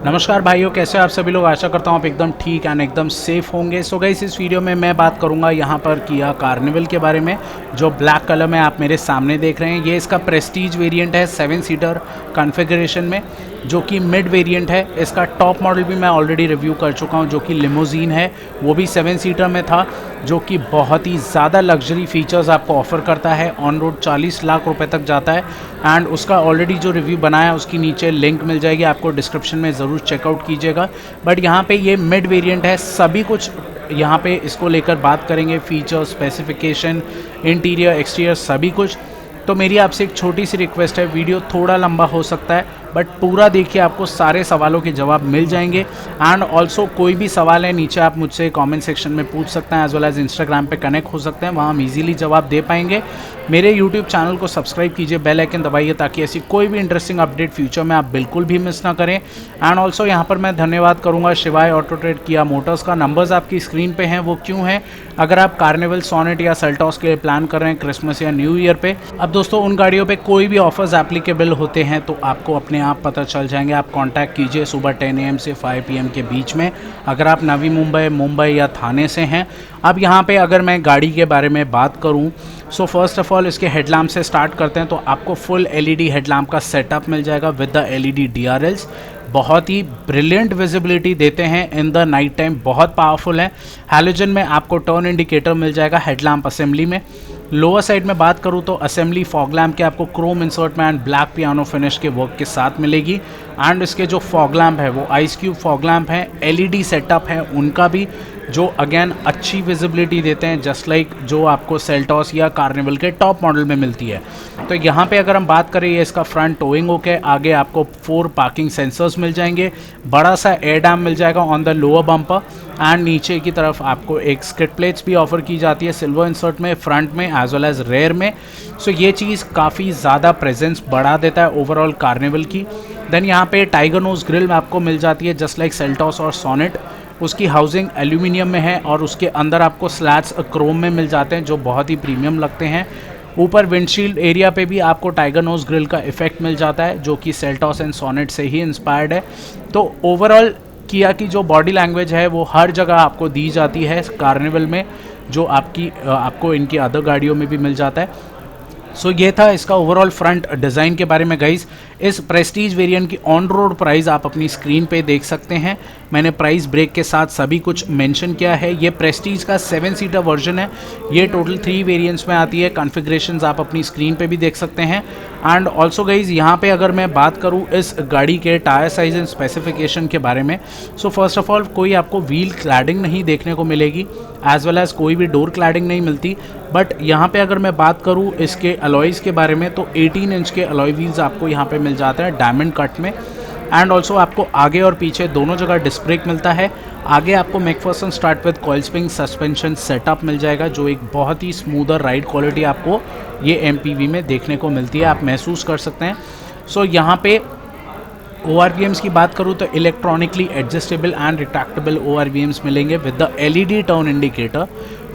नमस्कार भाइयों, कैसे हो आप सभी लोग। आशा करता हूँ आप एकदम ठीक एंड एकदम सेफ होंगे। सो गाइस, इस वीडियो में मैं बात करूँगा यहाँ पर किया कार्निवल के बारे में, जो ब्लैक कलर में आप मेरे सामने देख रहे हैं। ये इसका प्रेस्टीज वेरिएंट है 7 सीटर कॉन्फ़िगरेशन में, जो कि मिड वेरिएंट है। इसका टॉप मॉडल भी मैं ऑलरेडी रिव्यू कर चुका हूँ, जो कि लिमोजीन है, वो भी 7 सीटर में था, जो कि बहुत ही ज़्यादा लग्जरी फीचर्स आपको ऑफर करता है। ऑन रोड 40 लाख रुपए तक जाता है एंड उसका ऑलरेडी जो रिव्यू बनाया है उसकी नीचे लिंक मिल जाएगी आपको, डिस्क्रिप्शन में ज़रूर चेकआउट कीजिएगा। बट यहाँ पे ये मिड वेरिएंट है, सभी कुछ यहाँ पे इसको लेकर बात करेंगे, फीचर, स्पेसिफिकेशन, इंटीरियर, एक्सटीरियर, सभी कुछ। तो मेरी आपसे एक छोटी सी रिक्वेस्ट है, वीडियो थोड़ा लंबा हो सकता है बट पूरा देखिए, आपको सारे सवालों के जवाब मिल जाएंगे। एंड ऑल्सो कोई भी सवाल है नीचे आप मुझसे कमेंट सेक्शन में पूछ सकते हैं, एज वेल एज इंस्टाग्राम पे कनेक्ट हो सकते हैं, वहाँ हम इजीली जवाब दे पाएंगे। मेरे यूट्यूब चैनल को सब्सक्राइब कीजिए, बेल आइकन दबाइए, ताकि ऐसी कोई भी इंटरेस्टिंग अपडेट फ्यूचर में आप बिल्कुल भी मिस ना करें। एंड ऑल्सो यहाँ पर मैं धन्यवाद करूँगा शिवाय ऑटो ट्रेड किया मोटर्स का। नंबर्स आपकी स्क्रीन पे हैं, वो क्यों हैं? अगर आप कार्निवल, सोनेट या सेल्टॉस के लिए प्लान कर रहे हैं क्रिसमस या न्यू ईयर पे। अब दोस्तों, उन गाड़ियों पे कोई भी ऑफर्स एप्लीकेबल होते हैं तो आपको अपने आप पता चल जाएंगे। आप कांटेक्ट कीजिए सुबह 10 AM से 5 PM के बीच में, अगर आप नवी मुंबई या थाने से हैं। अब यहाँ पे अगर मैं गाड़ी के बारे में बात करूँ, सो फर्स्ट ऑफ ऑल इसके हेडलैम्प से स्टार्ट करते हैं। तो आपको फुल LED हेडलैम्प का सेटअप मिल जाएगा विद द LED DRLs। बहुत ही ब्रिलियंट विजिबिलिटी देते हैं इन द नाइट टाइम, बहुत पावरफुल है। हैलोजन में आपको टर्न इंडिकेटर मिल जाएगा हेडलैम्प असेंबली में। लोअर साइड में बात करूँ तो असेंबली फॉग लैम्प के आपको क्रोम इंसर्ट में एंड ब्लैक पियानो फिनिश के वर्क के साथ मिलेगी। एंड इसके जो फॉग लैम्प है वो आइस क्यूब फॉग लैम्प हैं, LED सेटअप है उनका भी, जो अगेन अच्छी विजिबिलिटी देते हैं, जस्ट लाइक जो आपको सेल्टॉस या कार्निवल के टॉप मॉडल में मिलती है। तो यहाँ पे अगर हम बात करें, ये इसका फ्रंट टोइंग होके, आगे आपको 4 पार्किंग सेंसर्स मिल जाएंगे, बड़ा सा एयर डैम मिल जाएगा on the lower bumper, and नीचे की तरफ आपको एक स्किड प्लेट्स भी ऑफर की जाती है सिल्वर इंसर्ट में, फ्रंट में एज वेल एज रेयर में। सो ये चीज़ काफ़ी ज़्यादा प्रेजेंस बढ़ा देता है ओवरऑल कार्निवल की। देन यहाँ पे टाइगर नोज ग्रिल आपको मिल जाती है, जस्ट लाइक सेल्टॉस और सोनेट। उसकी हाउसिंग एल्यूमिनियम में है और उसके अंदर आपको स्लैट्स क्रोम में मिल जाते हैं, जो बहुत ही प्रीमियम लगते हैं। ऊपर विंडशील्ड एरिया पे भी आपको टाइगर नोज ग्रिल का इफेक्ट मिल जाता है, जो कि सेल्टॉस एंड सोनेट से ही इंस्पायर्ड है। तो ओवरऑल किया की जो बॉडी लैंग्वेज है वो हर जगह आपको दी जाती है कार्निवल में, जो आपको इनकी अदर गाड़ियों में भी मिल जाता है। सो ये था इसका ओवरऑल फ्रंट डिज़ाइन के बारे में गाइज। इस प्रेस्टीज वेरिएंट की ऑन रोड प्राइस आप अपनी स्क्रीन पे देख सकते हैं, मैंने प्राइस ब्रेक के साथ सभी कुछ मेंशन किया है। ये प्रेस्टीज का 7 सीटर वर्जन है, ये टोटल 3 वेरिएंट्स में आती है। कॉन्फ़िगरेशंस आप अपनी स्क्रीन पे भी देख सकते हैं। एंड ऑल्सो गाइज, यहाँ पे अगर मैं बात करूँ इस गाड़ी के टायर साइज एंड स्पेसिफिकेशन के बारे में, सो फर्स्ट ऑफ ऑल कोई आपको व्हील क्लैडिंग नहीं देखने को मिलेगी, एज वेल एज कोई भी डोर क्लैडिंग नहीं मिलती। बट यहाँ पे अगर मैं बात करूँ इसके अलॉयज़ के बारे में, तो 18 इंच के अलॉय व्हील्स आपको यहाँ पे मिल जाते हैं डायमंड कट में। एंड ऑल्सो आपको आगे और पीछे दोनों जगह डिस्क ब्रेक मिलता है। आगे आपको MacPherson strut with coil spring suspension setup मिल जाएगा, जो एक बहुत ही स्मूदर राइड क्वालिटी आपको ये MPV में देखने को मिलती है, आप महसूस कर सकते हैं। सो यहाँ पे ORVMs की बात करूँ तो electronically adjustable and retractable ORVMs मिलेंगे with the LED turn indicator.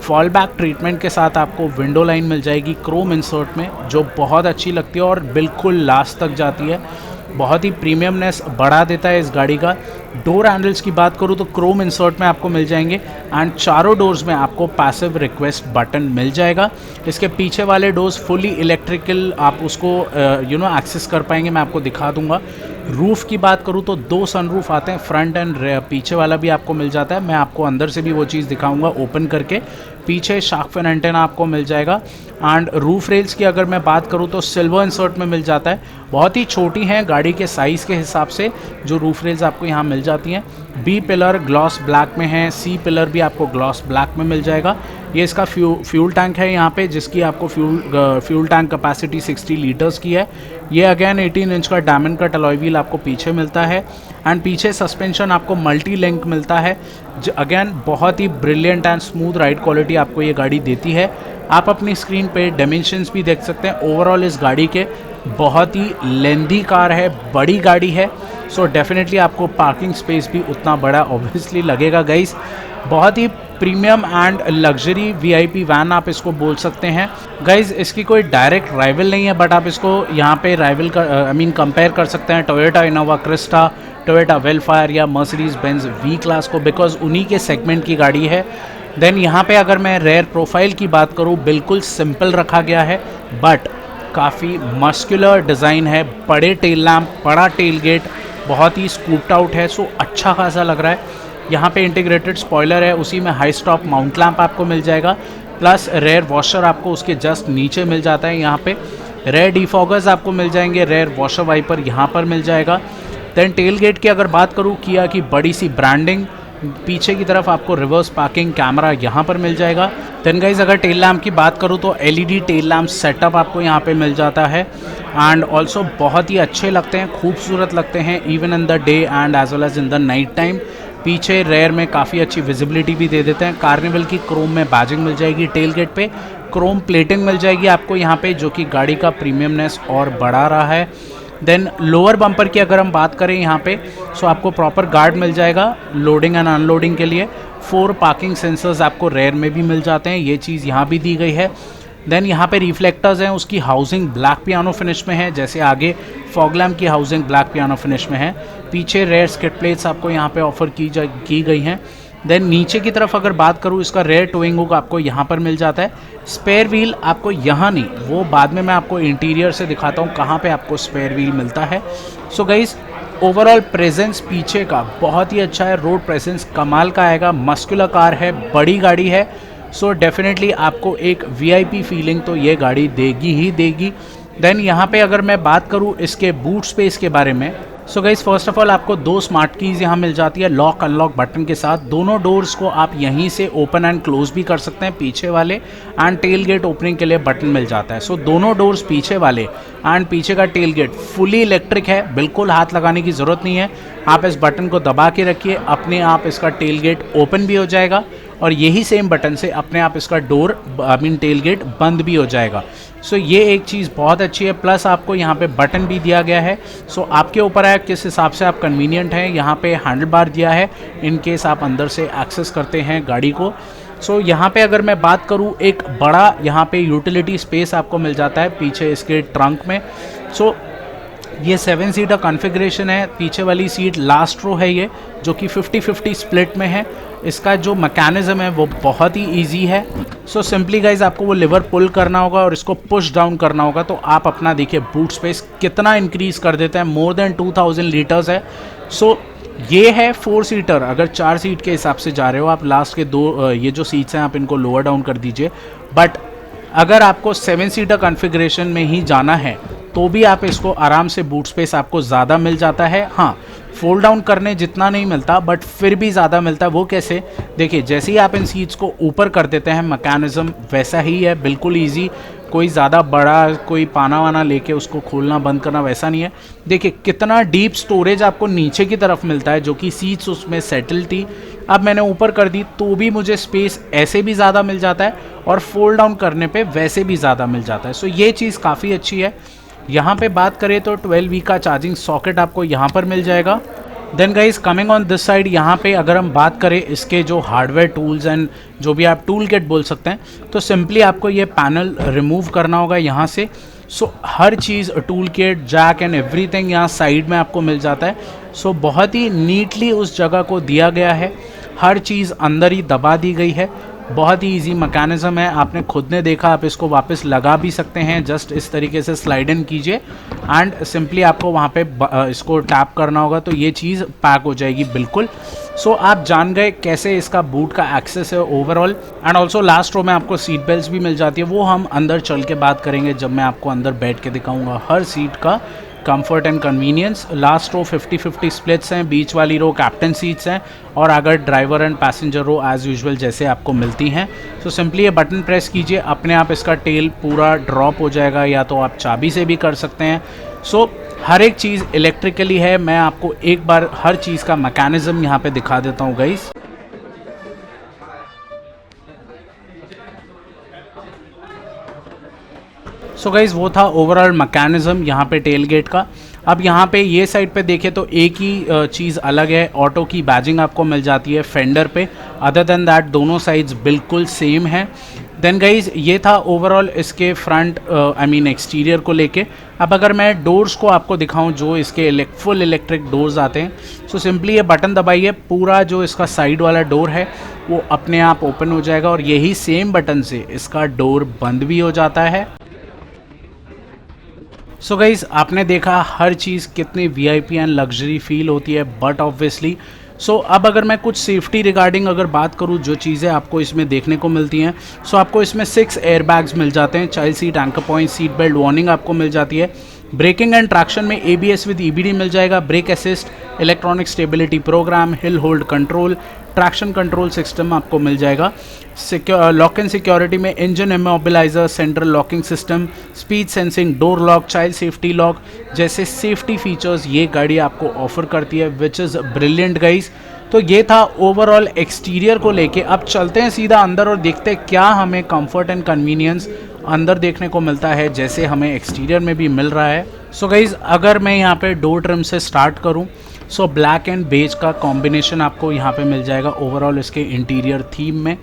Fall back treatment के साथ आपको विंडो लाइन मिल जाएगी क्रोम इंसर्ट में, जो बहुत अच्छी लगती है और बिल्कुल लास्ट तक जाती है, बहुत ही प्रीमियमनेस बढ़ा देता है इस गाड़ी का। डोर हैंडल्स की बात करूँ तो क्रोम इंसर्ट में आपको मिल जाएंगे एंड चारों डोर्स में आपको पैसिव रिक्वेस्ट बटन मिल जाएगा। इसके पीछे वाले डोर्स फुली इलेक्ट्रिकल, आप उसको एक्सेस कर पाएंगे, मैं आपको दिखा दूंगा। रूफ़ की बात करूँ तो 2 सनरूफ आते हैं, फ्रंट एंड पीछे वाला भी आपको मिल जाता है, मैं आपको अंदर से भी वो चीज़ दिखाऊंगा ओपन करके। पीछे शार्क फिन एंटेना आपको मिल जाएगा। एंड रूफ रेल्स की अगर मैं बात करूँ तो सिल्वर इंसर्ट में मिल जाता है, बहुत ही छोटी हैं गाड़ी के साइज़ के हिसाब से जो रूफ रेल्स आपको यहाँ मिल जाती हैं। B पिलर ग्लॉस ब्लैक में है, C पिलर भी आपको ग्लॉस ब्लैक में मिल जाएगा। ये इसका फ्यूल टैंक है यहाँ पे, जिसकी आपको फ्यूल टैंक कैपेसिटी 60 लीटर्स की है। ये अगेन 18 इंच का डायमंड कट अलॉय व्हील आपको पीछे मिलता है। एंड पीछे सस्पेंशन आपको मल्टी लिंक मिलता है, अगेन बहुत ही brilliant and smooth ride quality आपको ये गाड़ी देती है। आप अपनी स्क्रीन पे डायमेंशंस भी देख सकते हैं ओवरऑल इस गाड़ी के। बहुत ही लेंदी कार है, बड़ी गाड़ी है, सो डेफिनेटली आपको पार्किंग स्पेस भी उतना बड़ा ऑब्वियसली लगेगा गाइस। बहुत ही premium and luxury VIP van आप इसको बोल सकते हैं गाइज। इसकी कोई डायरेक्ट राइवल नहीं है, बट आप इसको यहाँ पे राइवल कंपेयर कर सकते हैं Toyota Innova Crysta, Toyota Vellfire या मर्सिडीज बेंज वी क्लास को, बिकॉज उन्हीं के सेगमेंट की गाड़ी है। देन यहाँ पे अगर मैं रेयर प्रोफाइल की बात करूँ, बिल्कुल सिंपल रखा गया है बट काफ़ी मस्कुलर डिज़ाइन है। बड़े टेल लैम्प, बड़ा टेल गेट, बहुत ही स्कूप्ड आउट है, सो अच्छा खासा लग रहा है। यहाँ पे इंटीग्रेटेड स्पॉइलर है, उसी में हाई स्टॉप माउंट लैम्प आपको मिल जाएगा, प्लस रेयर वॉशर आपको उसके जस्ट नीचे मिल जाता है। यहाँ पे रेयर डिफॉगर्स आपको मिल जाएंगे, रेयर वॉशर वाइपर यहाँ पर मिल जाएगा। देन टेल गेट की अगर बात करूँ, किया की बड़ी सी ब्रांडिंग, पीछे की तरफ आपको रिवर्स पार्किंग कैमरा यहाँ पर मिल जाएगा। देन गाइज अगर टेल लैम्प की बात करूँ तो एलईडी टेल लैम्प सेटअप आपको यहाँ पे मिल जाता है एंड ऑल्सो बहुत ही अच्छे लगते हैं, खूबसूरत लगते हैं even in the day and as well as in the night time. पीछे रेयर में काफ़ी अच्छी विजिबिलिटी भी दे देते हैं। कार्निवल की क्रोम में बैजिंग मिल जाएगी, टेल गेट पे क्रोम प्लेटिंग मिल जाएगी आपको यहाँ पे, जो कि गाड़ी का प्रीमियमनेस और बढ़ा रहा है। देन लोअर बम्पर की अगर हम बात करें यहाँ पे, सो आपको प्रॉपर गार्ड मिल जाएगा लोडिंग एंड अनलोडिंग के लिए। 4 पार्किंग सेंसर्स आपको रेयर में भी मिल जाते हैं, ये चीज़ यहाँ भी दी गई है। देन यहाँ पे रिफ्लेक्टर्स हैं, उसकी हाउसिंग ब्लैक पियानो फिनिश में है, जैसे आगे फॉग लैम्प की हाउसिंग ब्लैक पियानो फिनिश में है। पीछे रेयर स्किड प्लेट्स आपको यहाँ पे ऑफर की गई हैं। देन नीचे की तरफ अगर बात करूँ, इसका रेयर टोइंग हुक आपको यहाँ पर मिल जाता है। स्पेयर व्हील आपको यहाँ नहीं, वो बाद में मैं आपको इंटीरियर से दिखाता हूँ कहाँ पे आपको स्पेयर व्हील मिलता है। सो गाइज ओवरऑल प्रेजेंस पीछे का बहुत ही अच्छा है, रोड प्रेजेंस कमाल का आएगा। मस्कुलर कार है, बड़ी गाड़ी है, सो डेफिनेटली आपको एक वीआईपी फीलिंग तो ये गाड़ी देगी ही देगी। देन यहाँ पे अगर मैं बात करूँ इसके बूट स्पेस के बारे में, so guys first of all आपको 2 स्मार्ट कीज़ यहाँ मिल जाती है लॉक अनलॉक बटन के साथ। दोनों डोर्स को आप यहीं से ओपन एंड क्लोज भी कर सकते हैं, पीछे वाले एंड टेल गेट ओपनिंग के लिए बटन मिल जाता है। सो दोनों डोर्स पीछे वाले एंड पीछे का टेल गेट फुली इलेक्ट्रिक है, बिल्कुल हाथ लगाने की ज़रूरत नहीं है। आप इस बटन को दबा के रखिए, अपने आप इसका टेल गेट ओपन भी हो जाएगा और यही सेम बटन से अपने आप इसका डोर टेल गेट बंद भी हो जाएगा। सो ये एक चीज़ बहुत अच्छी है। प्लस आपको यहाँ पे बटन भी दिया गया है, सो आपके ऊपर है किस हिसाब से आप कन्वीनियंट हैं। यहाँ पे हैंडल बार दिया है इन केस आप अंदर से एक्सेस करते हैं गाड़ी को। सो यहाँ पे अगर मैं बात करूँ, एक बड़ा यहाँ पे यूटिलिटी स्पेस आपको मिल जाता है पीछे इसके ट्रंक में। सो ये 7 सीटर कॉन्फ़िगरेशन है, पीछे वाली सीट लास्ट रो है ये, जो कि 50-50 स्प्लिट में है। इसका जो मैकेनिज़्म है वो बहुत ही इजी है। सो सिंपली गाइज आपको वो लिवर पुल करना होगा और इसको पुश डाउन करना होगा, तो आप अपना देखिए बूट स्पेस कितना इंक्रीज़ कर देता है, मोर देन 2000 लीटर्स है। सो ये है 4 सीटर। अगर 4 सीट के हिसाब से जा रहे हो आप, लास्ट के 2 ये जो सीट्स हैं आप इनको लोअर डाउन कर दीजिए। बट अगर आपको 7 सीटर कॉन्फ़िगरेशन में ही जाना है तो भी आप इसको आराम से बूट स्पेस आपको ज़्यादा मिल जाता है। हाँ, फोल्ड डाउन करने जितना नहीं मिलता बट फिर भी ज़्यादा मिलता है। वो कैसे, देखिए जैसे ही आप इन सीट्स को ऊपर कर देते हैं, मैकेनिज़्म वैसा ही है, बिल्कुल ईजी। कोई ज़्यादा बड़ा कोई पाना वाना लेके उसको खोलना बंद करना वैसा नहीं है। देखिए कितना डीप स्टोरेज आपको नीचे की तरफ मिलता है, जो कि सीट्स उसमें सेटल थी। अब मैंने ऊपर कर दी तो भी मुझे स्पेस ऐसे भी ज़्यादा मिल जाता है और फोल्ड डाउन करने पे वैसे भी ज़्यादा मिल जाता है। सो ये चीज़ काफ़ी अच्छी है। यहाँ पे बात करें तो 12V का चार्जिंग सॉकेट आपको यहाँ पर मिल जाएगा। Then guys coming on this side, यहाँ पे अगर हम बात करें इसके जो हार्डवेयर टूल्स एंड जो भी आप टूल किट बोल सकते हैं, तो सिंपली आपको ये पैनल रिमूव करना होगा यहाँ से। सो हर चीज़ tool kit, jack and everything यहाँ साइड में आपको मिल जाता है। सो बहुत ही नीटली उस जगह को दिया गया है, हर चीज़ अंदर ही दबा दी गई है। बहुत ही इजी मैकेनिज़्म है, आपने खुद ने देखा, आप इसको वापस लगा भी सकते हैं। जस्ट इस तरीके से स्लाइड इन कीजिए एंड सिंपली आपको वहाँ पे इसको टैप करना होगा तो ये चीज़ पैक हो जाएगी बिल्कुल। सो आप जान गए कैसे इसका बूट का एक्सेस है overall. And also last row में आपको सीट बेल्ट भी मिल जाती है, वो हम अंदर चल के बात करेंगे जब मैं आपको अंदर बैठ के दिखाऊँगा हर सीट का comfort and convenience. Last row 50-50 splits हैं, बीच वाली रो कैप्टन सीट्स हैं और अगर driver and passenger row as usual जैसे आपको मिलती हैं। सो सिंपली ये बटन प्रेस कीजिए, अपने आप इसका टेल पूरा ड्रॉप हो जाएगा, या तो आप चाबी से भी कर सकते हैं। सो हर एक चीज़ इलेक्ट्रिकली है। मैं आपको एक बार हर चीज़ का मैकेनिज़्म यहाँ पे दिखा देता हूँ गाइस। सो गाइज़ वो था ओवरऑल मैकेनिज़्म यहाँ पे टेल गेट का। अब यहाँ पे ये साइड पे देखें तो एक ही चीज़ अलग है, ऑटो की बैजिंग आपको मिल जाती है फेंडर पे। अदर देन दैट दोनों साइड्स बिल्कुल सेम है। देन गाइज ये था ओवरऑल इसके फ्रंट आई मीन एक्सटीरियर को लेके। अब अगर मैं डोर्स को आपको दिखाऊं जो इसके फुल इलेक्ट्रिक डोर्स आते हैं, सो सिंपली ये बटन दबाइए, पूरा जो इसका साइड वाला डोर है वो अपने आप ओपन हो जाएगा और यही सेम बटन से इसका डोर बंद भी हो जाता है। सो गाइज आपने देखा हर चीज़ कितनी वीआईपी एंड लग्जरी फील होती है, बट ऑब्वियसली अब अगर मैं कुछ सेफ्टी रिगार्डिंग अगर बात करूँ जो चीज़ें आपको इसमें देखने को मिलती हैं, आपको इसमें 6 एयरबैग्स मिल जाते हैं, child seat, anchor point, seat belt warning आपको मिल जाती है। ब्रेकिंग एंड ट्रैक्शन में ABS विद EBD मिल जाएगा, brake assist, electronic stability program, hill hold control, traction control system आपको मिल जाएगा। लॉक एंड सिक्योरिटी में engine immobiliser, central locking system, speed sensing, door lock, child safety lock जैसे safety features ये गाड़ी आपको ऑफर करती है, विच इज़ ब्रिलियंट गाइज। तो ये था ओवरऑल एक्सटीरियर को लेके। अब चलते हैं सीधा अंदर और देखते हैं क्या हमें कंफर्ट एंड कन्वीनियंस अंदर देखने को मिलता है जैसे हमें एक्सटीरियर में भी मिल रहा है। सो गाइज अगर मैं यहाँ पे डोर ट्रिम से स्टार्ट करूँ, ब्लैक एंड बेज का कॉम्बिनेशन आपको यहाँ पे मिल जाएगा ओवरऑल इसके इंटीरियर थीम में।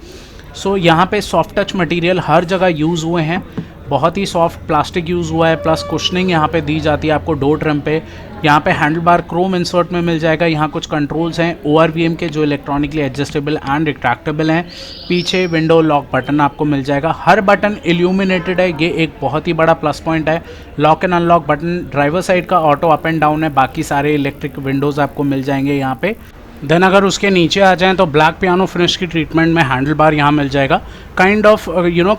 यहाँ पे सॉफ्ट टच मटेरियल हर जगह यूज़ हुए हैं, बहुत ही सॉफ्ट प्लास्टिक यूज़ हुआ है, प्लस कुशनिंग यहाँ पे दी जाती है आपको डोर ट्रिम पे। यहाँ पे हैंडल बार क्रोम इंसर्ट में मिल जाएगा। यहाँ कुछ कंट्रोल्स हैं ORVM के जो इलेक्ट्रॉनिकली एडजस्टेबल एंड रिट्रैक्टेबल हैं। पीछे विंडो लॉक बटन आपको मिल जाएगा, हर बटन इल्यूमिनेटेड है, ये एक बहुत ही बड़ा प्लस पॉइंट है। Lock and unlock button driver side का ऑटो अप एंड डाउन है, बाकी सारे इलेक्ट्रिक विंडोज़ आपको मिल जाएंगे यहाँ पे। देन अगर उसके नीचे आ जाएं तो ब्लैक पियानो फिनिश की ट्रीटमेंट में हैंडल बार यहाँ मिल जाएगा, kind of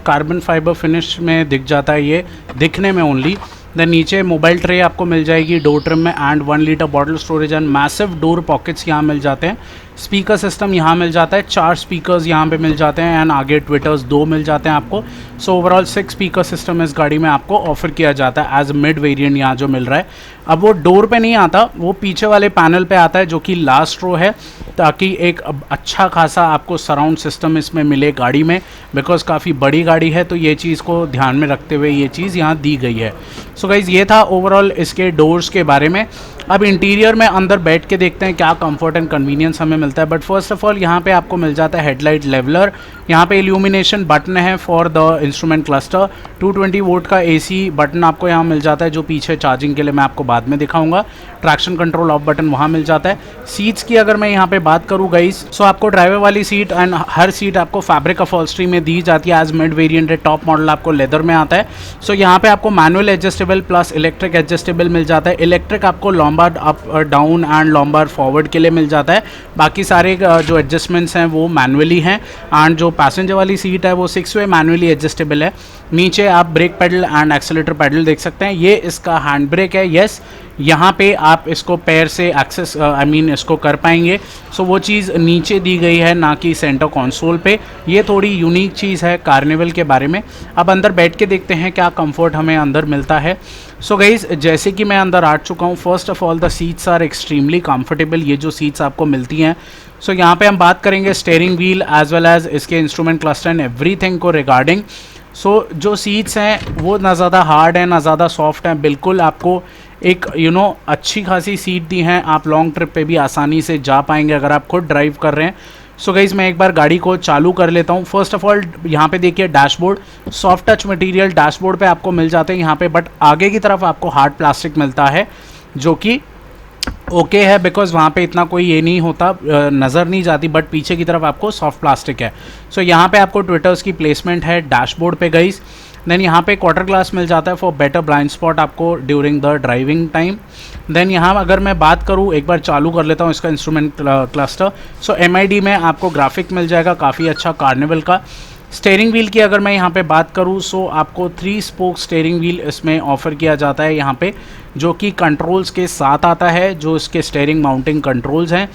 carbon fibre finish में दिख जाता है ये दिखने में ओनली। देन नीचे मोबाइल ट्रे आपको मिल जाएगी डोर ट्रिम में and 1 litre bottle storage and massive door pockets यहाँ मिल जाते हैं। स्पीकर सिस्टम यहाँ मिल जाता है, 4 स्पीकर्स यहाँ पे मिल जाते हैं एंड आगे ट्विटर्स 2 मिल जाते हैं आपको। ओवरऑल 6 स्पीकर सिस्टम इस गाड़ी में आपको ऑफर किया जाता है एज मिड वेरिएंट यहाँ जो मिल रहा है। अब वो डोर पे नहीं आता, वो पीछे वाले पैनल पे आता है जो कि लास्ट रो है, ताकि एक अच्छा खासा आपको सराउंड सिस्टम इसमें मिले गाड़ी में, बिकॉज काफ़ी बड़ी गाड़ी है तो ये चीज़ को ध्यान में रखते हुए ये चीज़ यहाँ दी गई है। गाइज़ ये था ओवरऑल इसके डोर्स के बारे में। अब इंटीरियर में अंदर बैठ के देखते हैं क्या कंफर्ट एंड कन्वीनियंस हमें मिलता है। बट फर्स्ट ऑफ ऑल यहाँ पे आपको मिल जाता है हेडलाइट लेवलर, यहाँ पे इल्यूमिनेशन बटन है for the instrument cluster, 220 volt का AC बटन आपको यहाँ मिल जाता है जो पीछे चार्जिंग के लिए मैं आपको बाद में दिखाऊंगा। ट्रैक्शन कंट्रोल ऑफ बटन वहाँ मिल जाता है। सीट्स की अगर मैं यहाँ पे बात करूँ गाइस, आपको ड्राइवर वाली सीट एंड हर सीट आपको फैब्रिक अपहोल्स्ट्री में दी जाती है एज मिड वेरिएंट है। टॉप मॉडल आपको लेदर में आता है। यहाँ पे आपको manual adjustable plus electric adjustable मिल जाता है। इलेक्ट्रिक आपको lumbar up down and lumbar forward के लिए मिल जाता है, बाकी सारे जो एडजस्टमेंट्स हैं वो मैनुअली हैं। एंड जो पैसेंजर वाली सीट है वो 6 वे मैनुअली एडजस्टेबल है। नीचे आप brake pedal and accelerator pedal देख सकते हैं, ये इसका हैंड ब्रेक है। यस, यहाँ पे आप इसको पैर से एक्सेस इसको कर पाएंगे। वो चीज़ नीचे दी गई है, ना कि सेंटर कंसोल पे। ये थोड़ी यूनिक चीज़ है कार्निवल के बारे में। अब अंदर बैठ के देखते हैं क्या कंफर्ट हमें अंदर मिलता है। गाइज जैसे कि मैं अंदर आ चुका हूँ, first of all the seats are extremely comfortable. ये जो सीट्स आपको मिलती हैं, यहाँ पे हम बात करेंगे steering wheel as well as इसके इंस्ट्रूमेंट क्लस्टर एंड एवरीथिंग को रिगार्डिंग। जो सीट्स हैं वो ना ज़्यादा हार्ड है ना ज़्यादा सॉफ्ट हैं, बिल्कुल आपको एक अच्छी खासी सीट दी हैं। आप लॉन्ग ट्रिप पे भी आसानी से जा पाएंगे अगर आप खुद ड्राइव कर रहे हैं। गाइज मैं एक बार गाड़ी को चालू कर लेता हूँ। फर्स्ट ऑफ ऑल यहाँ पे देखिए dashboard, soft touch material dashboard पे आपको मिल जाते हैं यहाँ पे, बट आगे की तरफ आपको हार्ड प्लास्टिक मिलता है जो कि ओके है, बिकॉज वहाँ पे इतना कोई ये नहीं होता, नज़र नहीं जाती, बट पीछे की तरफ आपको सॉफ्ट प्लास्टिक है। यहाँ पे आपको ट्विटर्स की प्लेसमेंट है डैशबोर्ड पे गाइस। देन यहाँ पे क्वार्टर ग्लास मिल जाता है फॉर बेटर ब्लाइंड स्पॉट आपको during the driving time. Then यहाँ अगर मैं बात करूँ, एक बार चालू कर लेता हूँ इसका इंस्ट्रूमेंट क्लस्टर। MID में आपको ग्राफिक मिल जाएगा काफ़ी अच्छा कार्निवल का। स्टीयरिंग व्हील की अगर मैं यहाँ पे बात करूँ, आपको 3 स्पोक स्टीयरिंग व्हील इसमें ऑफर किया जाता है यहाँ पे, जो कि कंट्रोल्स के साथ आता है, जो इसके स्टीयरिंग माउंटिंग कंट्रोल्स हैं।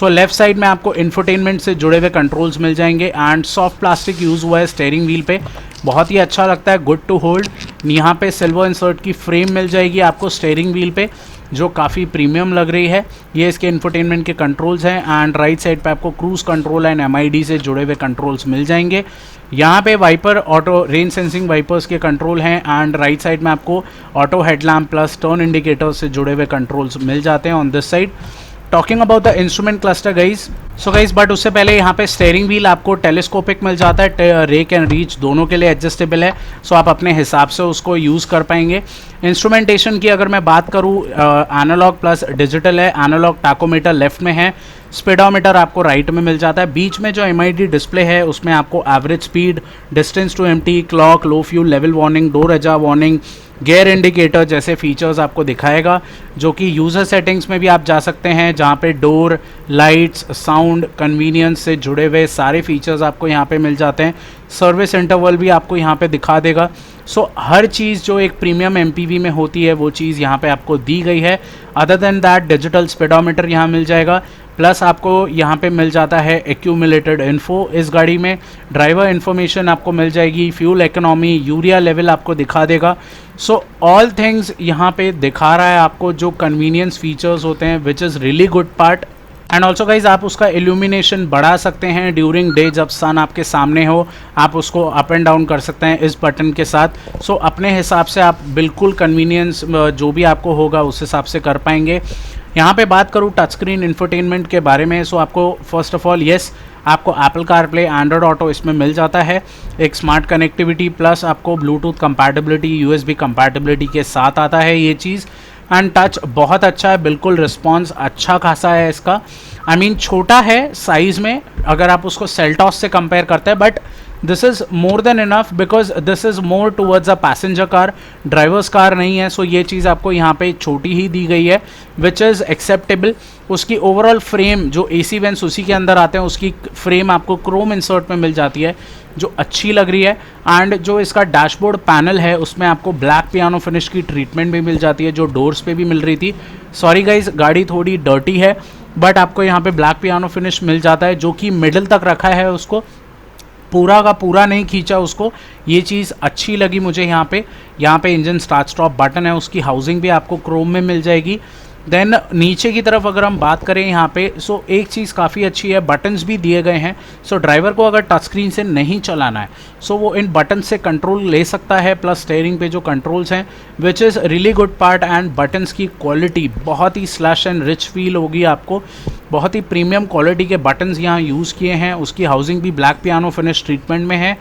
लेफ्ट साइड में आपको इंफोटेनमेंट से जुड़े हुए कंट्रोल्स मिल जाएंगे एंड सॉफ्ट प्लास्टिक यूज़ हुआ है स्टीयरिंग व्हील पे, बहुत ही अच्छा लगता है, गुड टू होल्ड। यहाँ पे सिल्वर इंसर्ट की फ्रेम मिल जाएगी आपको स्टीयरिंग व्हील पे, जो काफ़ी प्रीमियम लग रही है। ये इसके इंफोटेनमेंट के कंट्रोल्स हैं एंड राइट साइड पे आपको क्रूज कंट्रोल एंड MID से जुड़े हुए कंट्रोल्स मिल जाएंगे। यहाँ पे wiper auto rain sensing wipers के कंट्रोल हैं एंड राइट साइड में आपको auto headlamp plus turn indicator से जुड़े हुए कंट्रोल्स मिल जाते हैं on this side. Talking about the instrument cluster guys, so guys but उससे पहले यहाँ पे स्टेयरिंग व्हील आपको टेलीस्कोपिक मिल जाता है, रेक एंड रीच दोनों के लिए एडजस्टेबल है, सो आप अपने हिसाब से उसको यूज़ कर पाएंगे। इंस्ट्रूमेंटेशन की अगर मैं बात करूँ, एनालॉग प्लस डिजिटल है, एनालॉग टाकोमीटर लेफ्ट में है, स्पीडोमीटर आपको राइट में मिल जाता है। बीच में जो MID डिस्प्ले है उसमें आपको average speed, distance to empty, clock, low fuel level warning, door ajar warning, gear indicator जैसे फीचर्स आपको दिखाएगा, जो कि यूज़र सेटिंग्स में भी आप जा सकते हैं, जहाँ पे डोर, लाइट्स, साउंड, कन्वीनियंस से जुड़े हुए सारे फीचर्स आपको यहाँ पे मिल जाते हैं। सर्विस इंटरवल भी आपको यहाँ पे दिखा देगा। सो हर चीज़ जो एक प्रीमियम MPV में होती है वो चीज़ यहाँ पे आपको दी गई है। Other than that digital speedometer यहाँ मिल जाएगा, प्लस आपको यहाँ पे मिल जाता है एक्यूमुलेटेड इन्फो इस गाड़ी में, ड्राइवर इन्फॉर्मेशन आपको मिल जाएगी, फ्यूल इकोनॉमी, यूरिया लेवल आपको दिखा देगा। सो ऑल थिंग्स यहाँ पे दिखा रहा है आपको, जो कन्वीनियंस फीचर्स होते हैं, which is really good part. And also guys आप उसका इल्यूमिनेशन बढ़ा सकते हैं ड्यूरिंग डे, जब सन आपके सामने हो आप उसको अप एंड डाउन कर सकते हैं इस बटन के साथ। सो अपने हिसाब से आप बिल्कुल कन्वीनियंस जो भी आपको होगा उस हिसाब से कर पाएंगे। यहाँ पे बात करूँ टच स्क्रीन इंफोटेनमेंट के बारे में, सो आपको फर्स्ट ऑफ ऑल येस आपको एप्पल कारप्ले, एंड्रॉयड ऑटो इसमें मिल जाता है, एक स्मार्ट कनेक्टिविटी प्लस आपको ब्लूटूथ कंपैटिबिलिटी, USB कंपैटिबिलिटी के साथ आता है ये चीज़। एंड टच बहुत अच्छा है, बिल्कुल रिस्पॉन्स अच्छा खासा है इसका। आई मीन छोटा है साइज़ में अगर आप उसको सेल्टॉस से कंपेयर करते हैं, but this is more than enough because this is more towards a passenger car, drivers car नहीं है। सो ये चीज़ आपको यहाँ पे छोटी ही दी गई है विच इज़ एक्सेप्टेबल। उसकी ओवरऑल फ्रेम जो AC वेंट्स उसी के अंदर आते हैं, उसकी फ्रेम आपको क्रोम इंसर्ट में मिल जाती है जो अच्छी लग रही है। एंड जो इसका डैशबोर्ड पैनल है उसमें आपको ब्लैक पियानो फिनिश की ट्रीटमेंट भी मिल जाती है, जो डोर्स पे भी मिल रही थी। सॉरी गाइज गाड़ी थोड़ी डर्टी है, बट आपको यहाँ पे ब्लैक पियानो फिनिश मिल जाता है, जो कि मिडिल तक रखा है, उसको पूरा का पूरा नहीं खींचा उसको। ये चीज़ अच्छी लगी मुझे। यहाँ पे इंजन स्टार्ट स्टॉप बटन है, उसकी हाउसिंग भी आपको क्रोम में मिल जाएगी। देन नीचे की तरफ अगर हम बात करें यहाँ पे, सो एक चीज़ काफ़ी अच्छी है, बटन्स भी दिए गए हैं। सो ड्राइवर को अगर टच स्क्रीन से नहीं चलाना है सो वो इन बटन से कंट्रोल ले सकता है, प्लस स्टीयरिंग पे जो कंट्रोल्स हैं which is really good part. And buttons की क्वालिटी बहुत ही स्लैश एंड रिच फील होगी आपको, बहुत ही प्रीमियम क्वालिटी के बटन्स यहाँ यूज़ किए हैं। उसकी हाउसिंग भी ब्लैक पियानो फिनिश ट्रीटमेंट में है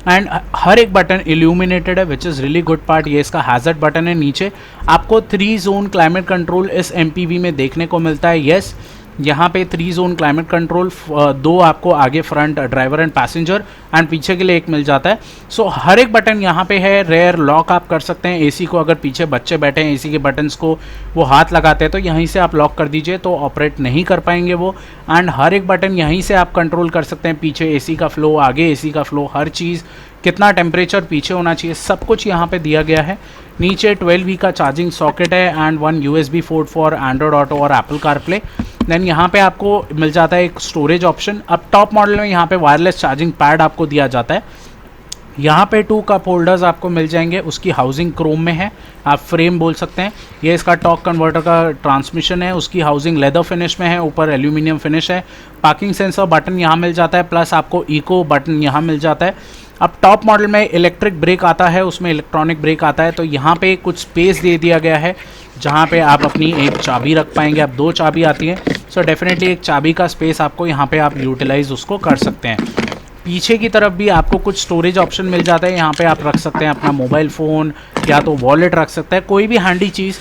एंड हर एक बटन इल्यूमिनेटेड है which is really good part. ये इसका हैज़र्ड बटन है। नीचे आपको 3 जोन क्लाइमेट कंट्रोल इस MPV में देखने को मिलता है। येस यहाँ पे 3 जोन क्लाइमेट कंट्रोल, 2 आपको आगे front driver and passenger and पीछे के लिए 1 मिल जाता है। सो हर एक बटन यहाँ पे है। रेयर लॉक आप कर सकते हैं AC को, अगर पीछे बच्चे बैठे हैं AC के बटन्स को वो हाथ लगाते हैं तो यहीं से आप लॉक कर दीजिए तो ऑपरेट नहीं कर पाएंगे वो। एंड हर एक बटन यहीं से आप कंट्रोल कर सकते हैं, पीछे AC का फ्लो, आगे AC का फ्लो, हर चीज़, कितना टेम्परेचर पीछे होना चाहिए, सब कुछ यहाँ पे दिया गया है। नीचे 12V का चार्जिंग सॉकेट है and 1 USB port for Android auto और एप्पल कारप्ले। देन यहाँ पे आपको मिल जाता है एक स्टोरेज ऑप्शन। अब टॉप मॉडल में यहाँ पे वायरलेस चार्जिंग पैड आपको दिया जाता है। यहाँ पे 2 कप होल्डर्स आपको मिल जाएंगे। उसकी हाउसिंग क्रोम में है, आप फ्रेम बोल सकते हैं। ये इसका टॉर्क कन्वर्टर का ट्रांसमिशन है। उसकी हाउसिंग लेदर फिनिश में है, ऊपर एल्यूमिनियम फिनिश है। पार्किंग सेंसर बटन यहाँ मिल जाता है, प्लस आपको इको बटन यहाँ मिल जाता है। अब टॉप मॉडल में इलेक्ट्रिक ब्रेक आता है, उसमें इलेक्ट्रॉनिक ब्रेक आता है। तो यहाँ पे कुछ स्पेस दे दिया गया है जहाँ पे आप अपनी एक चाबी रख पाएंगे। अब 2 चाबी आती है, सो डेफिनेटली एक चाबी का स्पेस आपको यहाँ पे आप यूटिलाइज उसको कर सकते हैं। पीछे की तरफ भी आपको कुछ स्टोरेज ऑप्शन मिल जाता है। यहाँ पे आप रख सकते हैं अपना मोबाइल फ़ोन या तो वॉलेट रख सकते हैं, कोई भी हैंडी चीज़।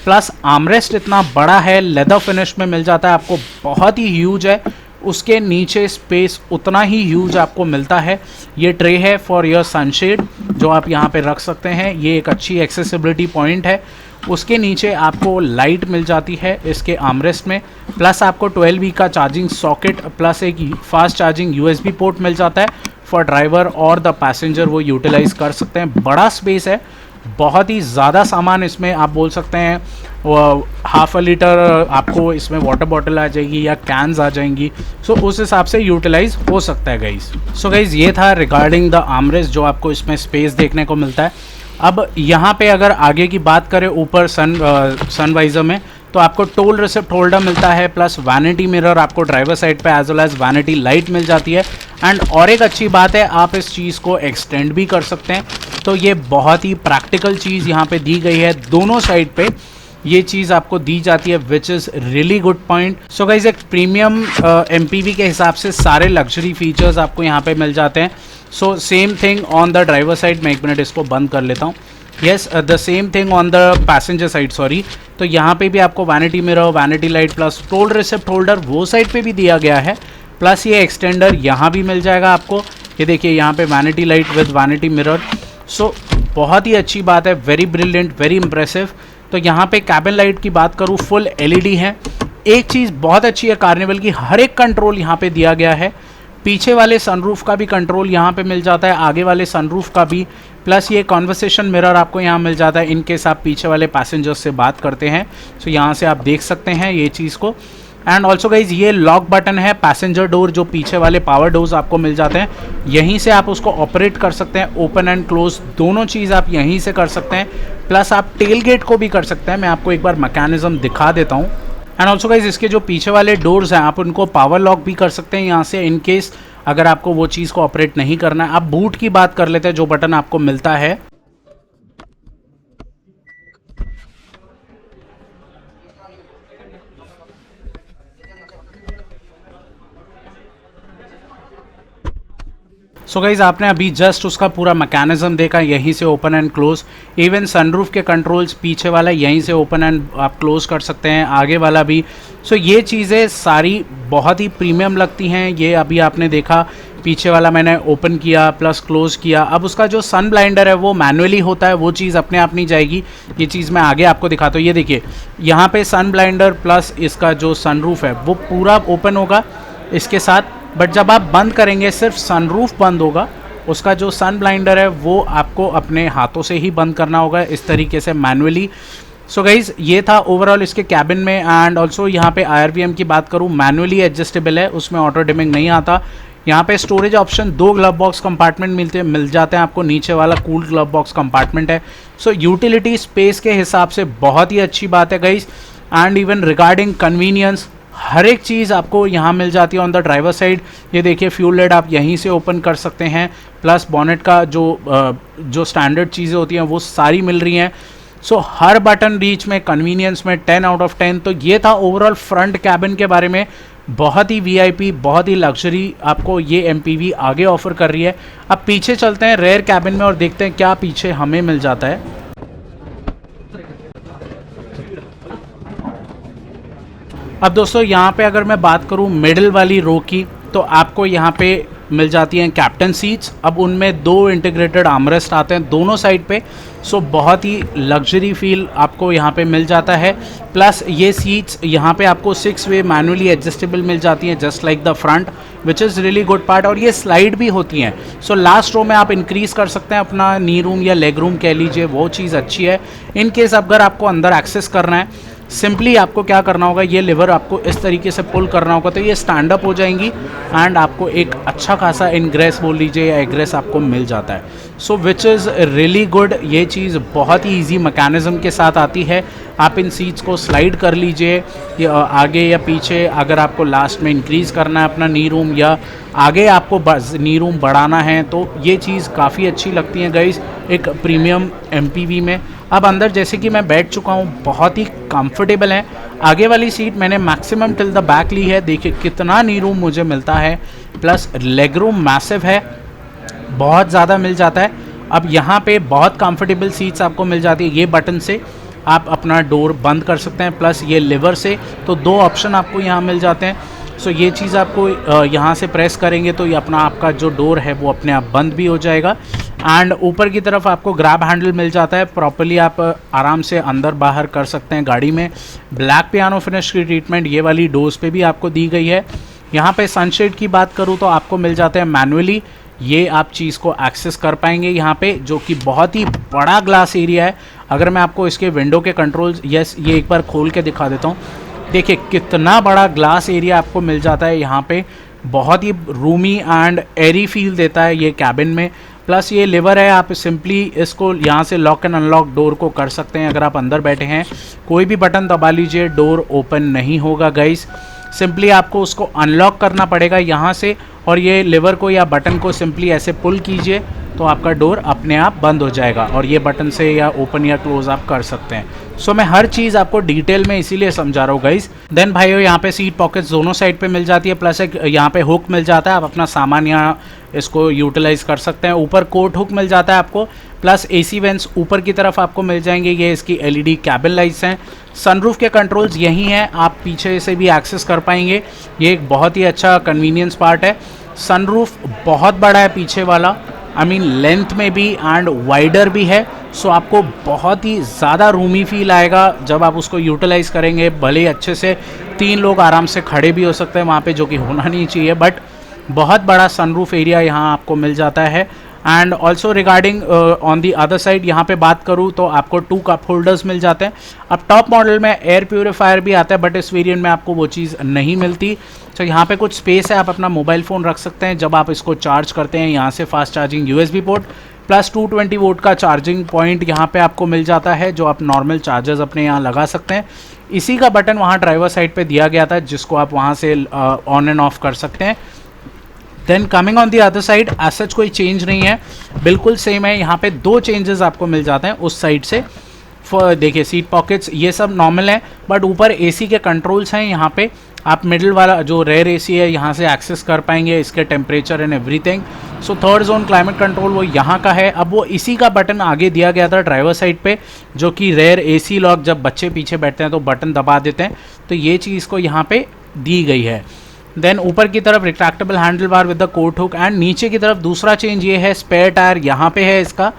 प्लस आर्मरेस्ट इतना बड़ा है, लेदर फिनिश में मिल जाता है आपको, बहुत ही ह्यूज है। उसके नीचे स्पेस उतना ही ह्यूज आपको मिलता है। ये ट्रे है फॉर योर सनशेड जो आप यहाँ पे रख सकते हैं, ये एक अच्छी एक्सेसिबिलिटी पॉइंट है। उसके नीचे आपको लाइट मिल जाती है इसके आर्मरेस्ट में, प्लस आपको 12V का चार्जिंग सॉकेट प्लस एक फास्ट चार्जिंग USB पोर्ट मिल जाता है फॉर ड्राइवर और द पैसेंजर, वो यूटिलाइज कर सकते हैं। बड़ा स्पेस है, बहुत ही ज़्यादा सामान इसमें आप बोल सकते हैं। 1/2 लीटर आपको इसमें वाटर बॉटल आ जाएगी या कैंस आ जाएंगी, सो उस हिसाब से यूटिलाइज हो सकता है गाइज। सो गाइज ये था रिगार्डिंग द आर्मरेस्ट जो आपको इसमें स्पेस देखने को मिलता है। अब यहाँ पे अगर आगे की बात करें ऊपर सनवाइजर में, तो आपको टोल रिसिप्ट होल्डर मिलता है, प्लस वैनिटी मिरर आपको ड्राइवर साइड पे as well as vanity light मिल जाती है। एंड और एक अच्छी बात है, आप इस चीज़ को एक्सटेंड भी कर सकते हैं। तो ये बहुत ही प्रैक्टिकल चीज़ यहाँ पे दी गई है दोनों साइड पे। ये चीज़ आपको दी जाती है, which is really good point. So guys एक प्रीमियम MPV के हिसाब से सारे लग्जरी फीचर्स आपको यहाँ पे मिल जाते हैं। So same thing on the driver side, मैं 1 मिनट इसको बंद कर लेता हूँ। Yes, the same thing on the passenger side, sorry. तो यहाँ पे भी आपको vanity mirror, vanity light plus toll receipt holder वो साइड पे भी दिया गया है, प्लस ये एक्सटेंडर यहाँ भी मिल जाएगा आपको। ये देखिए यहाँ पे vanity light with vanity mirror. So बहुत ही अच्छी बात है, वेरी ब्रिलियंट, वेरी इंप्रेसिव। तो यहाँ पे कैबिन लाइट की बात करूँ, फुल LED है। एक चीज़ बहुत अच्छी है कार्निवल की, हर एक कंट्रोल यहाँ पे दिया गया है। पीछे वाले सनरूफ का भी कंट्रोल यहाँ पे मिल जाता है, आगे वाले सनरूफ का भी, प्लस ये कॉन्वर्सेशन मिरर आपको यहाँ मिल जाता है इन केस आप पीछे वाले पैसेंजर्स से बात करते हैं। सो यहाँ से आप देख सकते हैं ये चीज़ को। एंड ऑल्सो गाइज ये लॉक बटन है, पैसेंजर डोर जो पीछे वाले पावर डोर्स आपको मिल जाते हैं, यहीं से आप उसको ऑपरेट कर सकते हैं। ओपन एंड क्लोज दोनों चीज़ आप यहीं से कर सकते हैं, प्लस आप टेल गेट को भी कर सकते हैं। मैं आपको एक बार मैकेनिज्म दिखा देता हूँ। एंड ऑल्सो गाइज इसके जो पीछे वाले डोर्स हैं आप उनको पावर लॉक भी कर सकते हैं यहाँ से, इन केस अगर आपको वो चीज़ को ऑपरेट नहीं करना है। अब बूट की बात कर लेते हैं, जो बटन आपको मिलता है। सो गाइज आपने अभी जस्ट उसका पूरा मैकेनिज्म देखा, यहीं से open and close. Even sunroof के कंट्रोल्स पीछे वाला यहीं से ओपन एंड आप क्लोज कर सकते हैं, आगे वाला भी। सो ये चीज़ें सारी बहुत ही प्रीमियम लगती हैं। ये अभी आपने देखा पीछे वाला मैंने ओपन किया प्लस क्लोज किया। अब उसका जो सन ब्लाइंडर है वो मैनुअली होता है, वो चीज़ अपने आप नहीं जाएगी। ये चीज़ मैं आगे आपको दिखाता हूँ। ये देखिए यहाँ पे सन ब्लाइंडर प्लस इसका जो सनरूफ है वो पूरा ओपन होगा इसके साथ, बट जब आप बंद करेंगे सिर्फ सनरूफ बंद होगा, उसका जो सन ब्लाइंडर है वो आपको अपने हाथों से ही बंद करना होगा इस तरीके से मैनुअली। सो गाइज ये था ओवरऑल इसके कैबिन में। एंड ऑल्सो यहाँ पे IRVM की बात करूँ, मैनुअली एडजस्टेबल है, उसमें ऑटो डिमिंग नहीं आता। यहाँ पे storage option 2 glove box compartment मिल जाते हैं आपको, नीचे वाला कूल ग्लव बॉक्स कंपार्टमेंट है। सो यूटिलिटी स्पेस के हिसाब से बहुत ही अच्छी बात है guys. And even regarding convenience हर एक चीज़ आपको यहाँ मिल जाती है ऑन द ड्राइवर साइड। ये देखिए फ्यूल लेड आप यहीं से ओपन कर सकते हैं, प्लस बॉनेट का जो स्टैंडर्ड चीज़ें होती हैं वो सारी मिल रही हैं। सो हर बटन रीच में, कन्वीनियंस में 10 आउट ऑफ 10। तो ये था ओवरऑल फ्रंट कैबिन के बारे में। बहुत ही VIP, बहुत ही लग्जरी आपको ये MPV आगे ऑफर कर रही है। अब पीछे चलते हैं रेयर कैबिन में और देखते हैं क्या पीछे हमें मिल जाता है। अब दोस्तों यहाँ पे अगर मैं बात करूँ मिडिल वाली रो की, तो आपको यहाँ पे मिल जाती हैं कैप्टन सीट्स। अब उनमें 2 इंटीग्रेटेड आर्मरेस्ट आते हैं दोनों साइड पे। सो बहुत ही लग्जरी फील आपको यहाँ पे मिल जाता है। प्लस ये सीट्स यहाँ पे आपको 6 वे मैनुअली एडजस्टेबल मिल जाती हैं, just like the front, which is really good part. और ये स्लाइड भी होती हैं। सो लास्ट रो में आप इंक्रीज़ कर सकते हैं अपना नी रूम या लेग रूम कह लीजिए, वो चीज़ अच्छी है। इन केस अगर आपको अंदर एक्सेस करना है, सिंपली आपको क्या करना होगा, ये लिवर आपको इस तरीके से पुल करना होगा तो ये स्टैंड अप हो जाएंगी एंड आपको एक अच्छा खासा इनग्रेस बोल लीजिए या एग्रेस आपको मिल जाता है। सो विच इज़ रियली गुड। ये चीज़ बहुत ही इजी मैकेनिज्म के साथ आती है। आप इन सीट्स को स्लाइड कर लीजिए आगे या पीछे, अगर आपको लास्ट में इंक्रीज़ करना है अपना नी रूम या आगे आपको नी रूम बढ़ाना है, तो ये चीज़ काफ़ी अच्छी लगती है गाइस एक प्रीमियम MPV में। अब अंदर जैसे कि मैं बैठ चुका हूँ, बहुत ही कंफर्टेबल है। आगे वाली सीट मैंने मैक्सिमम टिल द बैक ली है, देखिए कितना नी रूम मुझे मिलता है, प्लस लेग रूम मैसिव है, बहुत ज़्यादा मिल जाता है। अब यहाँ पे बहुत कंफर्टेबल सीट्स आपको मिल जाती है। ये बटन से आप अपना डोर बंद कर सकते हैं, प्लस ये लिवर से, तो 2 ऑप्शन आपको यहाँ मिल जाते हैं। सो ये चीज़ आपको यहाँ से प्रेस करेंगे तो ये अपना आपका जो डोर है वो अपने आप बंद भी हो जाएगा। एंड ऊपर की तरफ आपको ग्रैब हैंडल मिल जाता है, प्रॉपर्ली आप आराम से अंदर बाहर कर सकते हैं गाड़ी में। ब्लैक पियानो फिनिश की ट्रीटमेंट ये वाली डोर्स पे भी आपको दी गई है। यहाँ पे सनशेड की बात करूँ तो आपको मिल जाते हैं मैनुअली, ये आप चीज़ को एक्सेस कर पाएंगे यहाँ पे, जो कि बहुत ही बड़ा ग्लास एरिया है। अगर मैं आपको इसके विंडो के कंट्रोल्स, यस ये एक बार खोल के दिखा देता हूँ, देखिए कितना बड़ा ग्लास एरिया आपको मिल जाता है यहाँ पे। बहुत ही रूमी एंड एरी फील देता है ये कैबिन में। प्लस ये लिवर है, आप सिंपली इसको यहाँ से लॉक एंड अनलॉक डोर को कर सकते हैं। अगर आप अंदर बैठे हैं, कोई भी बटन दबा लीजिए, डोर ओपन नहीं होगा गाइस। सिंपली आपको उसको अनलॉक करना पड़ेगा यहाँ से, और ये लिवर को या बटन को सिंपली ऐसे पुल कीजिए तो आपका डोर अपने आप बंद हो जाएगा, और ये बटन से या ओपन या क्लोज आप कर सकते हैं। सो मैं हर चीज़ आपको डिटेल में इसीलिए समझा रहा हूँ गाइस। देन भाइयों यहाँ पे सीट पॉकेट्स दोनों साइड पे मिल जाती है, प्लस एक यहाँ पे हुक मिल जाता है, आप अपना सामान यहाँ इसको यूटिलाइज कर सकते हैं। ऊपर कोट हुक मिल जाता है आपको, प्लस एसी वेंट्स ऊपर की तरफ आपको मिल जाएंगे। ये इसकी एलईडी कैबिन लाइट्स हैं। सनरूफ के कंट्रोल्स यही हैं, आप पीछे से भी एक्सेस कर पाएंगे। ये एक बहुत ही अच्छा कन्वीनियंस पार्ट है। सनरूफ बहुत बड़ा है पीछे वाला, आई मीन लेंथ में भी एंड वाइडर भी है। सो आपको बहुत ही ज़्यादा रूमी फील आएगा जब आप उसको यूटिलाइज़ करेंगे। भले ही अच्छे से 3 लोग आराम से खड़े भी हो सकते हैं वहाँ पे, जो कि होना नहीं चाहिए, बट बहुत बड़ा सनरूफ एरिया यहाँ आपको मिल जाता है। And also regarding on the other side यहाँ पे बात करूँ तो आपको 2 कप होल्डर्स मिल जाते हैं। अब टॉप मॉडल में एयर प्यूरीफायर भी आता है, बट इस वेरिएंट में आपको वो चीज़ नहीं मिलती। तो यहाँ पे कुछ स्पेस है, आप अपना मोबाइल फ़ोन रख सकते हैं जब आप इसको चार्ज करते हैं। यहाँ से fast charging USB port plus 220 volt का चार्जिंग पॉइंट यहाँ पे आपको मिल जाता है, जो आप नॉर्मल चार्जर्स अपने यहाँ लगा सकते हैं। इसी का बटन वहाँ ड्राइवर साइड पे दिया गया था, जिसको आप वहाँ से ऑन एंड ऑफ कर सकते हैं। Then coming on the other side, as such कोई चेंज नहीं है, बिल्कुल सेम है। यहाँ पे 2 चेंजेस आपको मिल जाते हैं उस साइड से। देखिए सीट पॉकेट्स ये सब नॉर्मल है, बट ऊपर एसी के कंट्रोल्स हैं। यहाँ पे आप मिडिल वाला जो रेयर एसी है यहाँ से एक्सेस कर पाएंगे, इसके temperature and everything. So third zone climate control वो यहाँ का है। अब वो इसी का बटन आगे दिया गया था ड्राइवर साइड पे, जो कि रेयर एसी लॉक, जब बच्चे पीछे बैठते हैं तो बटन दबा देते हैं, तो ये चीज़ को यहाँ पे दी गई है। देन ऊपर की तरफ retractable handlebar with the coat hook. And नीचे की तरफ दूसरा चेंज ये है, स्पेयर टायर यहाँ पे है इसका,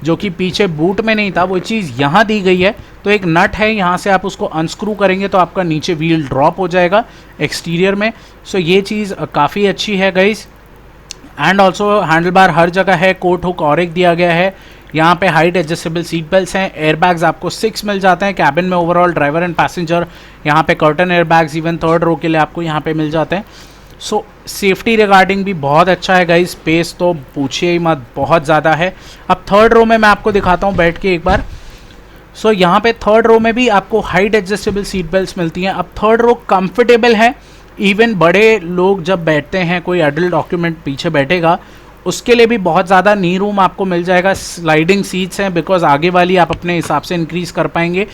जो कि पीछे बूट में नहीं था, वो चीज़ यहाँ दी गई है। तो एक नट है, यहाँ से आप उसको अनस्क्रू करेंगे तो आपका नीचे व्हील ड्रॉप हो जाएगा एक्सटीरियर में। सो ये चीज़ काफ़ी अच्छी है guys. And also handle bar हर जगह है, कोट हुक और एक दिया गया है। यहाँ पे हाइट एडजस्टेबल सीट बेल्ट हैं। एयरबैग्स आपको 6 मिल जाते हैं कैबिन में ओवरऑल, ड्राइवर एंड पैसेंजर। यहाँ पे कर्टन एयरबैग्स इवन 3rd रो के लिए आपको यहाँ पे मिल जाते हैं। सो सेफ्टी रिगार्डिंग भी बहुत अच्छा है गाइस। स्पेस तो पूछिए ही मत, बहुत ज़्यादा है। अब 3rd रो में मैं आपको दिखाता हूँ बैठ के एक बार। सो यहाँ पे 3rd रो में भी आपको हाइट एडजस्टेबल सीट बेल्ट मिलती हैं। अब 3rd रो कंफर्टेबल है, इवन बड़े लोग जब बैठते हैं, कोई एडल्ट डॉक्यूमेंट पीछे बैठेगा, उसके लिए भी बहुत ज़्यादा नी रूम आपको मिल जाएगा। स्लाइडिंग सीट्स हैं, बिकॉज आगे वाली आप अपने हिसाब से इंक्रीज़ कर पाएंगे।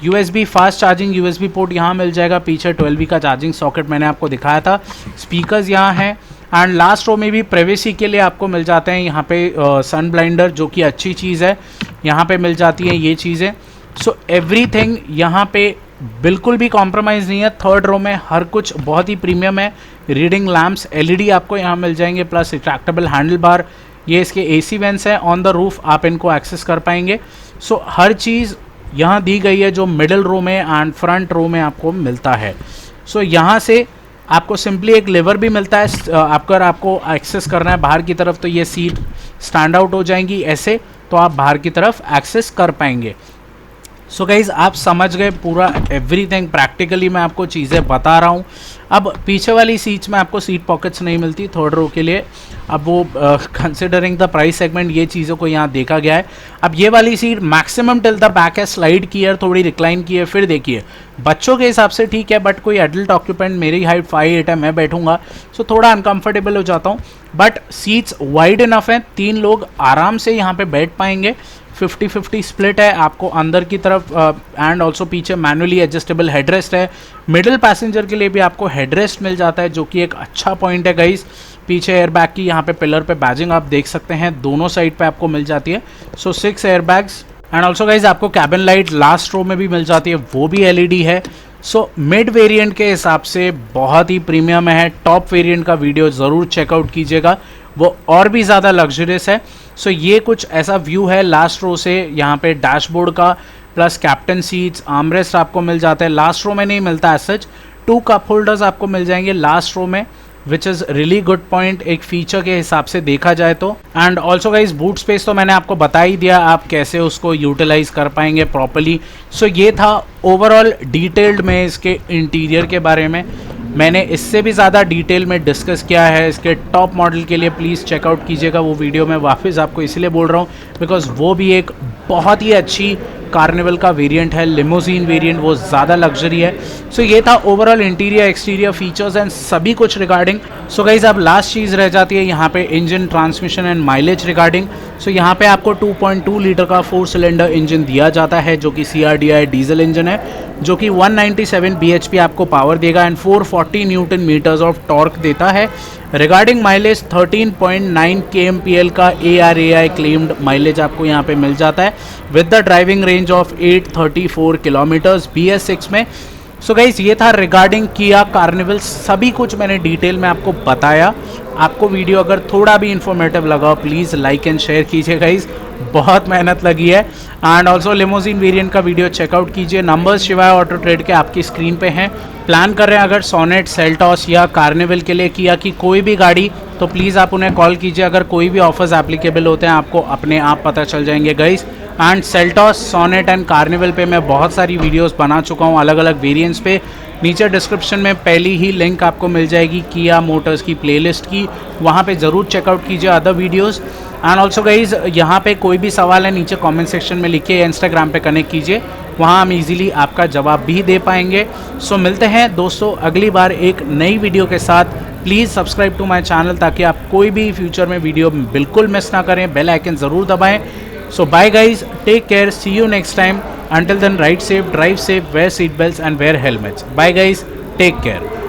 USB fast charging USB port यहाँ मिल जाएगा। पीछे 12V का चार्जिंग सॉकेट मैंने आपको दिखाया था। स्पीकर्स यहाँ हैं। एंड लास्ट रो में भी प्राइवेसी के लिए आपको मिल जाते हैं यहाँ पे सन ब्लाइंडर, जो कि अच्छी चीज़ है, यहाँ पे मिल जाती हैं ये चीज़ें। सो एवरीथिंग यहाँ पे बिल्कुल भी कॉम्प्रोमाइज़ नहीं है। 3rd रो में हर कुछ बहुत ही प्रीमियम है। रीडिंग लैम्प्स LED आपको यहाँ मिल जाएंगे, प्लस रिट्रैक्टेबल हैंडल बार। ये इसके AC वेंट्स हैं, ऑन द रूफ आप इनको एक्सेस कर पाएंगे। सो हर चीज़ यहाँ दी गई है जो मिडिल रो में एंड फ्रंट रो में आपको मिलता है। सो यहाँ से आपको सिंपली एक लेवर भी मिलता है। अगर आपको एक्सेस करना है बाहर की तरफ, तो ये सीट स्टैंड आउट हो जाएंगी ऐसे, तो आप बाहर की तरफ एक्सेस कर पाएंगे। सो गाइज आप समझ गए पूरा एवरीथिंग, प्रैक्टिकली मैं आपको चीज़ें बता रहा हूँ। अब पीछे वाली सीट्स में आपको सीट पॉकेट्स नहीं मिलती 3rd रो के लिए। अब वो कंसिडरिंग द प्राइस सेगमेंट ये चीज़ों को यहाँ देखा गया है। अब ये वाली seat maximum till the back है, स्लाइड की है, थोड़ी रिक्लाइन की है। फिर देखिए बच्चों के हिसाब से ठीक है, बट कोई एडल्ट ऑक्यूपेंट, मेरी हाइट 5'8" है, मैं बैठूंगा सो थोड़ा अनकंफर्टेबल हो जाता हूँ। बट सीट्स वाइड इनफ हैं, 3 लोग आराम से यहाँ पे बैठ पाएंगे। 50-50 स्प्लिट है आपको अंदर की तरफ। एंड ऑल्सो पीछे मैनुअली एडजस्टेबल हेडरेस्ट है। मिडिल पैसेंजर के लिए भी आपको हेडरेस्ट मिल जाता है, जो कि एक अच्छा पॉइंट है गाइस। पीछे एयरबैग की यहाँ पे पिलर पे बैजिंग आप देख सकते हैं, दोनों साइड पे आपको मिल जाती है। सो 6 एयरबैग्स। एंड ऑल्सो गाइज आपको कैबिन लाइट लास्ट रो में भी मिल जाती है, वो भी LED है। सो मिड वेरिएंट के हिसाब से बहुत ही प्रीमियम है। टॉप वेरिएंट का वीडियो ज़रूर चेकआउट कीजिएगा, वो और भी ज़्यादा लग्जरियस है। सो ये कुछ ऐसा व्यू है लास्ट रो से, यहाँ पे डैशबोर्ड का, प्लस कैप्टन सीट्स, आर्मरेस्ट आपको मिल जाता है। लास्ट रो में नहीं मिलता एज सच। 2 कप होल्डर्स आपको मिल जाएंगे लास्ट रो में, which is really good point एक फीचर के हिसाब से देखा जाए तो। And also guys boot space तो मैंने आपको बता ही दिया, आप कैसे उसको यूटिलाइज कर पाएंगे प्रॉपरली। सो ये था ओवरऑल डिटेल्ड में इसके इंटीरियर के बारे में। मैंने इससे भी ज़्यादा डिटेल में डिस्कस किया है इसके टॉप मॉडल के लिए, प्लीज़ चेकआउट कीजिएगा वो वीडियो। मैं वापस आपको इसलिए बोल रहा हूँ बिकॉज वो भी एक बहुत ही अच्छी कार्निवल का वेरिएंट है, लिमोजीन वेरिएंट, वो ज़्यादा लग्जरी है। सो ये था overall interior exterior features and सभी कुछ रिगार्डिंग। सो गाइज अब लास्ट चीज़ रह जाती है यहाँ पे engine, transmission and mileage regarding. So यहाँ पे आपको 2.2 लीटर का 4 सिलेंडर इंजन दिया जाता है जो कि CRDI डीजल इंजन है, जो कि 197 bhp आपको पावर देगा and 440 newton metres of torque देता है। रिगार्डिंग माइलेज 13.9 kmpl का ARAI क्लेम्ड माइलेज आपको यहाँ पे मिल जाता है with the driving range of 834 kilometres BS6 में। सो गाइज ये था रिगार्डिंग किया कार्निवल, सभी कुछ मैंने डिटेल में आपको बताया। आपको वीडियो अगर थोड़ा भी इन्फॉर्मेटिव लगा प्लीज़ लाइक एंड शेयर कीजिए गाइज, बहुत मेहनत लगी है। एंड ऑल्सो लिमोजीन वेरिएंट का वीडियो चेकआउट कीजिए, नंबर्स शिवाय ऑटो ट्रेड के आपकी स्क्रीन पे हैं। प्लान कर रहे हैं अगर सोनेट, सेल्टॉस या कार्निवल के लिए किया कि कोई भी गाड़ी, तो प्लीज़ आप उन्हें कॉल कीजिए। अगर कोई भी ऑफर्स एप्लीकेबल होते हैं आपको अपने आप पता चल जाएंगे guys. And Seltos, Sonet and Carnival पे मैं बहुत सारी वीडियोस बना चुका हूँ अलग अलग वेरिएंट्स पे। नीचे डिस्क्रिप्शन में पहली ही लिंक आपको मिल जाएगी किया मोटर्स की प्लेलिस्ट की, वहाँ पे ज़रूर चेकआउट कीजिए other videos. And also guys यहाँ पे कोई भी सवाल है नीचे कमेंट सेक्शन में लिखिए या इंस्टाग्राम पे कनेक्ट कीजिए, वहाँ हम इजीली आपका जवाब भी दे पाएंगे। सो मिलते हैं दोस्तों अगली बार एक नई वीडियो के साथ। Please subscribe to my channel ताकि आप कोई भी फ्यूचर में वीडियो बिल्कुल मिस ना करें, बेल आइकन ज़रूर दबाएं। So bye guys, take care, see you next time. Until then, ride safe, drive safe, wear seat belts and wear helmets. Bye guys, take care.